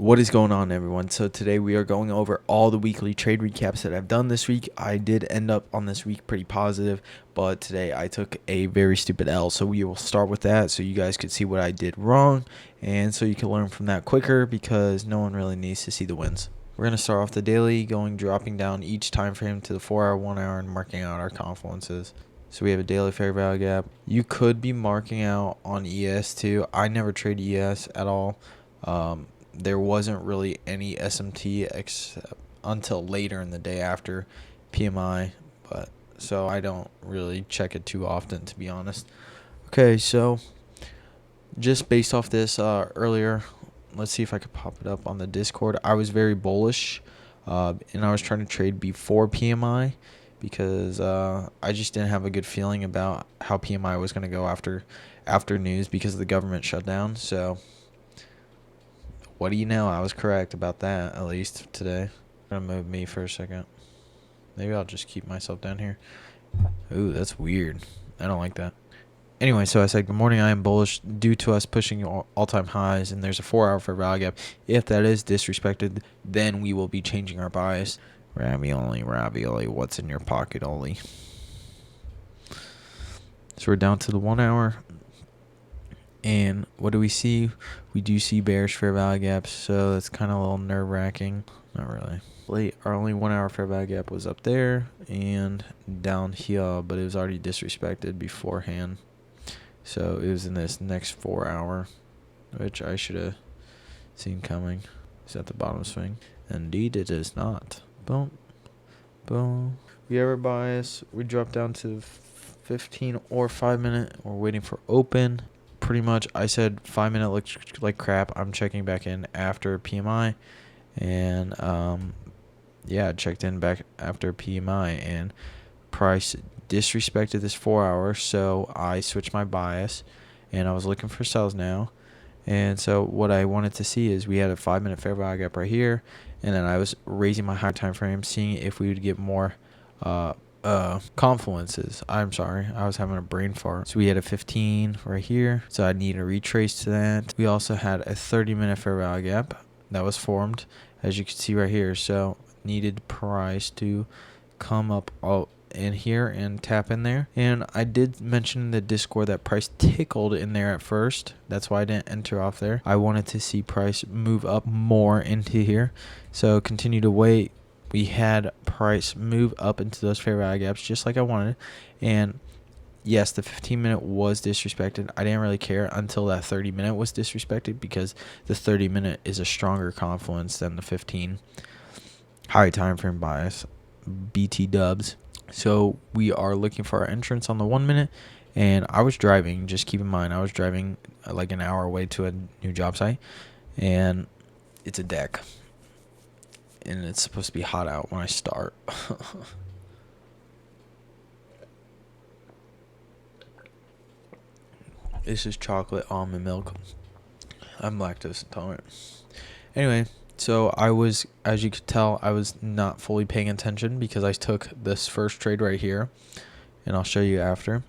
What is going on, everyone? So today we are going over all the weekly trade recaps that I've done this week. I did end up on this week pretty positive, but today I took a very stupid L. So we will start with that so you guys could see what I did wrong and so you can learn from that quicker because no one really needs to see the wins. We're going to start off the daily, dropping down each time frame to the 4 hour, 1 hour, and marking out our confluences. So we have a daily fair value gap. You could be marking out on ES too. I never trade ES at all. There wasn't really any SMT except until later in the day after PMI, but so I don't really check it too often, to be honest. Okay, so just based off this earlier, let's see if I could pop it up on the Discord. I was very bullish, and I was trying to trade before PMI because I just didn't have a good feeling about how PMI was going to go after news because of the government shutdown. So what do you know? I was correct about that, at least today. I'm going to move me for a second. Maybe I'll just keep myself down here. Ooh, that's weird. I don't like that. Anyway, so I said, good morning, I am bullish due to us pushing all-time highs, and there's a 4 hour fair value gap. If that is disrespected, then we will be changing our bias. Ravioli, what's in your pocket, Oli? So we're down to the 1 hour. And what do we see? We do see bearish fair value gaps, so that's kind of a little nerve-wracking. Not really. Our only 1 hour fair value gap was up there and down here, but it was already disrespected beforehand. So it was in this next 4 hour, which I should have seen coming. It's at the bottom swing. Indeed, it is not. Boom. Boom. We have our bias. We drop down to 15 or 5 minute. We're waiting for open. Pretty much, I said 5 minute looks like crap. I'm checking back in after PMI. And, yeah, I checked in back after PMI. And price disrespected this 4 hour, so I switched my bias. And I was looking for sells now. And so what I wanted to see is we had a 5 minute fair value gap right here. And then I was raising my higher time frame, seeing if we would get more confluences. I'm sorry, I was having a brain fart. So we had a 15 right here, so I need a retrace to that. We also had a 30 minute fair value gap that was formed, as you can see right here. So needed price to come up in here and tap in there. And I did mention in the Discord that price tickled in there at first. That's why I didn't enter off there. I wanted to see price move up more into here, so continue to wait. We had price move up into those fair value gaps just like I wanted. And yes, the 15 minute was disrespected. I didn't really care until that 30 minute was disrespected because the 30 minute is a stronger confluence than the 15. High time frame bias. BT dubs. So we are looking for our entrance on the 1 minute. And I was driving. Just keep in mind, I was driving like an hour away to a new job site. And it's a deck. And it's supposed to be hot out when I start. This is chocolate almond milk. I'm lactose intolerant. Anyway, so I was, as you could tell, I was not fully paying attention because I took this first trade right here. And I'll show you after.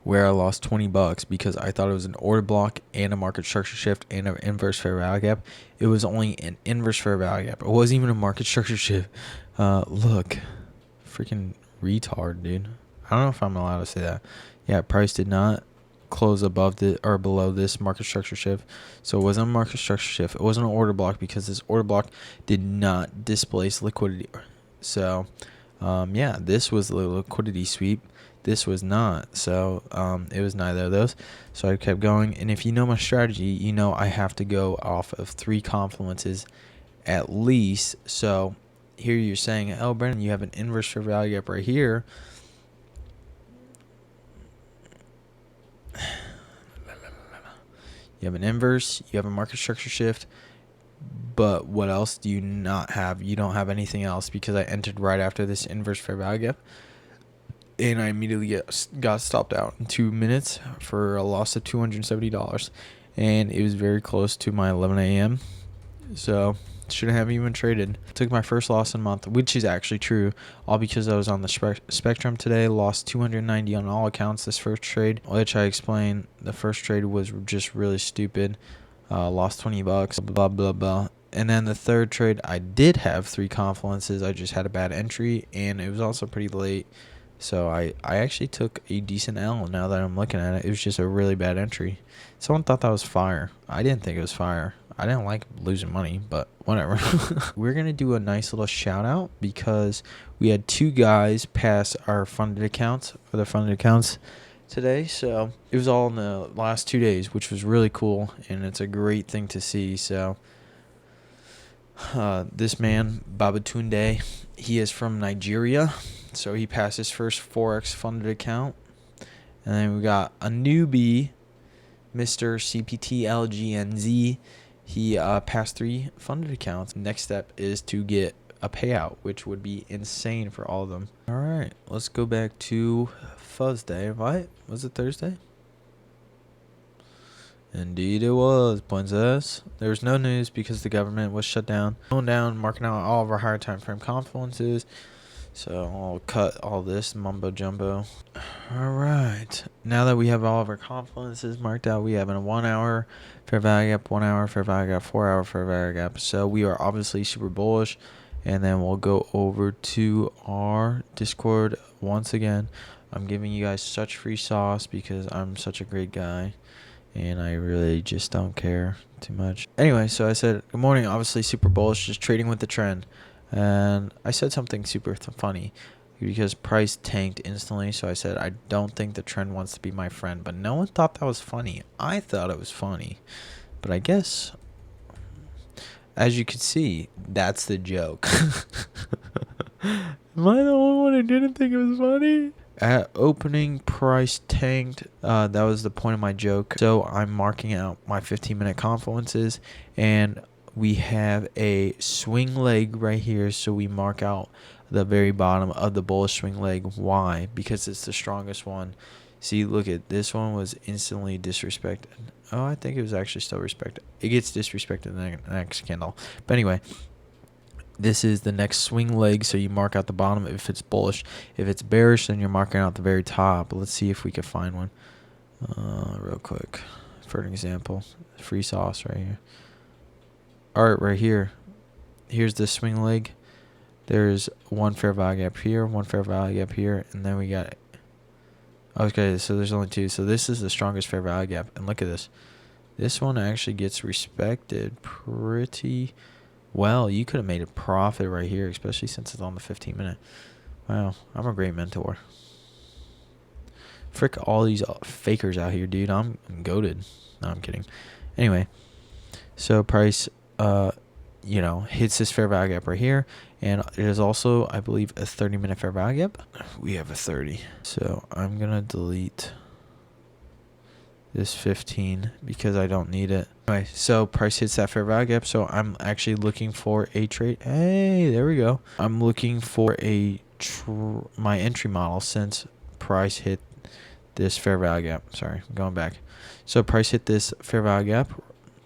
Where I lost $20 because I thought it was an order block and a market structure shift and an inverse fair value gap. It was only an inverse fair value gap. It wasn't even a market structure shift. Look, freaking retard, dude. I don't know if I'm allowed to say that. Yeah, price did not close above the or below this market structure shift, so it wasn't a market structure shift. It wasn't an order block because this order block did not displace liquidity. So, yeah, this was the liquidity sweep. This was not. So it was neither of those. So I kept going. And if you know my strategy, you know I have to go off of 3 confluences at least. So here you're saying, oh, Brennan, you have an inverse fair value gap right here. You have an inverse. You have a market structure shift. But what else do you not have? You don't have anything else because I entered right after this inverse fair value gap. And I immediately got stopped out in 2 minutes for a loss of $270. And it was very close to my 11 a.m. So shouldn't have even traded. Took my first loss in a month, which is actually true. All because I was on the spectrum today. Lost 290 on all accounts this first trade, which I explained. The first trade was just really stupid. lost 20 bucks, blah blah blah. And then the third trade, I did have 3 confluences. I just had a bad entry, and it was also pretty late. So I actually took a decent L now that I'm looking at it. It was just a really bad entry. Someone thought that was fire. I didn't think it was fire. I didn't like losing money, but whatever. We're going to do a nice little shout out because we had 2 guys pass our funded accounts, or their funded accounts today. So it was all in the last 2 days, which was really cool, and it's a great thing to see. So this man, Babatunde, he is from Nigeria. So he passed his first Forex funded account. And then we got a newbie, Mr. CPTLGNZ. He passed 3 funded accounts. Next step is to get a payout, which would be insane for all of them. All right, let's go back to Thursday. Right? Was it Thursday? Indeed it was, princess. There was no news because the government was shut down. Going down, marking out all of our higher time frame confluences. So I'll cut all this mumbo jumbo. Alright. Now that we have all of our confluences marked out, we have a 1 hour fair value gap, 1 hour fair value gap, 4 hour fair value gap. So we are obviously super bullish. And then we'll go over to our Discord once again. I'm giving you guys such free sauce because I'm such a great guy. And I really just don't care too much. Anyway, so I said, good morning, obviously super bullish, just trading with the trend. And I said something super funny because price tanked instantly. So I said, I don't think the trend wants to be my friend. But no one thought that was funny. I thought it was funny. But I guess, as you can see, that's the joke. Am I the only one who didn't think it was funny? At opening, price tanked. That was the point of my joke. So I'm marking out my 15-minute confluences, and we have a swing leg right here. So we mark out the very bottom of the bullish swing leg. Why? Because it's the strongest one. See, look at this one was instantly disrespected. Oh, I think it was actually still respected. It gets disrespected in the next candle. But anyway, this is the next swing leg, so you mark out the bottom if it's bullish. If it's bearish, then you're marking out the very top. Let's see if we can find one real quick. For an example, free sauce right here. All right, right here. Here's the swing leg. There's one fair value gap here, one fair value gap here, and then we got... Okay, so there's only 2. So this is the strongest fair value gap. And look at this. This one actually gets respected pretty... Well, you could have made a profit right here, especially since it's on the 15-minute. Wow, I'm a great mentor. Frick all these fakers out here, dude. I'm goated. No, I'm kidding. Anyway, so price, hits this fair value gap right here. And it is also, I believe, a 30-minute fair value gap. We have a 30. So I'm going to delete this 15 because I don't need it. Anyway, so price hits that fair value gap. So I'm actually looking for a trade. Hey, there we go. I'm looking for my entry model since price hit this fair value gap. Sorry, I'm going back. So price hit this fair value gap,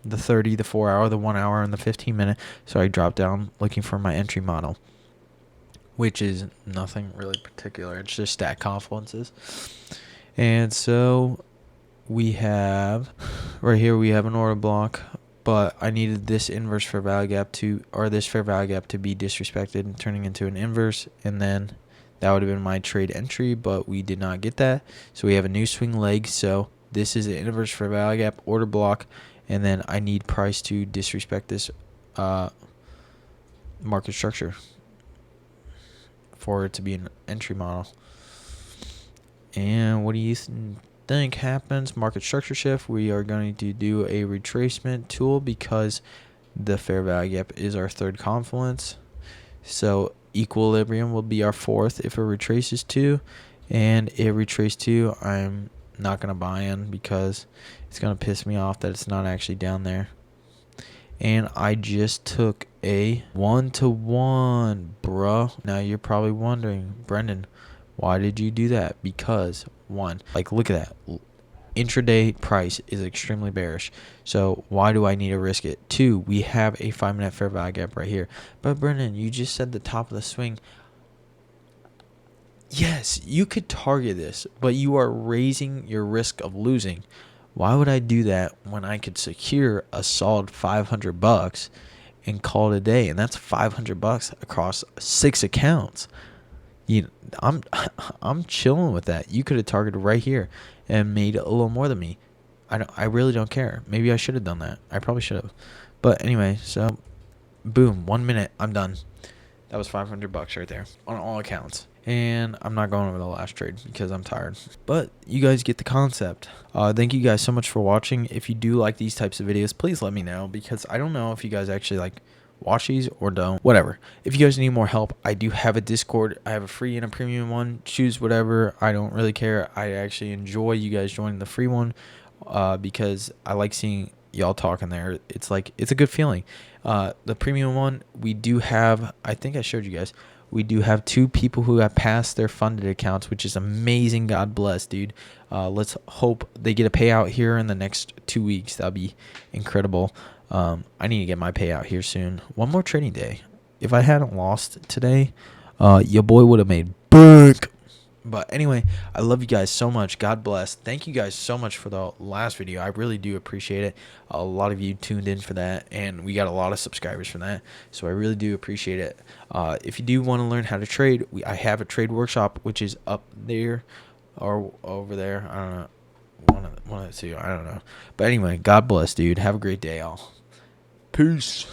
the 30, the 4 hour, the 1 hour, and the 15-minute. So I dropped down looking for my entry model, which is nothing really particular. It's just stack confluences. And so we have right here, we have an order block, but I needed this inverse fair value gap this fair value gap to be disrespected and turning into an inverse, and then that would have been my trade entry, but we did not get that. So we have a new swing leg. So this is an inverse fair value gap order block, and then I need price to disrespect this market structure for it to be an entry model. And what do you think happens? Market structure shift. We are going to do a retracement tool because the fair value gap is our third confluence. So equilibrium will be our fourth if it retraces 2, and it retraced 2. I'm not going to buy in because it's going to piss me off that it's not actually down there. And I just took a 1-to-1, bruh. Now you're probably wondering, Brendan, why did you do that? Because, 1, like look at that. Intraday price is extremely bearish. So why do I need to risk it? 2, we have a 5-minute fair value gap right here. But Brendan, you just said the top of the swing. Yes, you could target this, but you are raising your risk of losing. Why would I do that when I could secure a solid $500 and call it a day? And that's $500 across 6 accounts. You, I'm I'm chilling with that. You could have targeted right here and made a little more than me. I really don't care. Maybe I should have done that. I probably should have. But anyway, so boom, 1 minute, I'm done. That was $500 right there on all accounts. And I'm not going over the last trade because I'm tired. But you guys get the concept. Thank you guys so much for watching. If you do like these types of videos, please let me know, because I don't know if you guys actually like watch these or don't. Whatever. If you guys need more help, I do have a Discord. I have a free and a premium one. Choose whatever. I don't really care. I actually enjoy you guys joining the free one, because I like seeing y'all talking there. It's like, it's a good feeling. The premium one, we do have, I think I showed you guys, we do have 2 people who have passed their funded accounts, which is amazing. God bless, dude. Let's hope they get a payout here in the next 2 weeks. That'll be incredible. I need to get my payout here soon. One more trading day. If I hadn't lost today, your boy would have made bank. But anyway, I love you guys so much. God bless. Thank you guys so much for the last video. I really do appreciate it. A lot of you tuned in for that, and we got a lot of subscribers from that. So I really do appreciate it. If you do want to learn how to trade, I have a trade workshop, which is up there or over there. I don't know. One of the two. I don't know. But anyway, God bless, dude. Have a great day, all. Peace.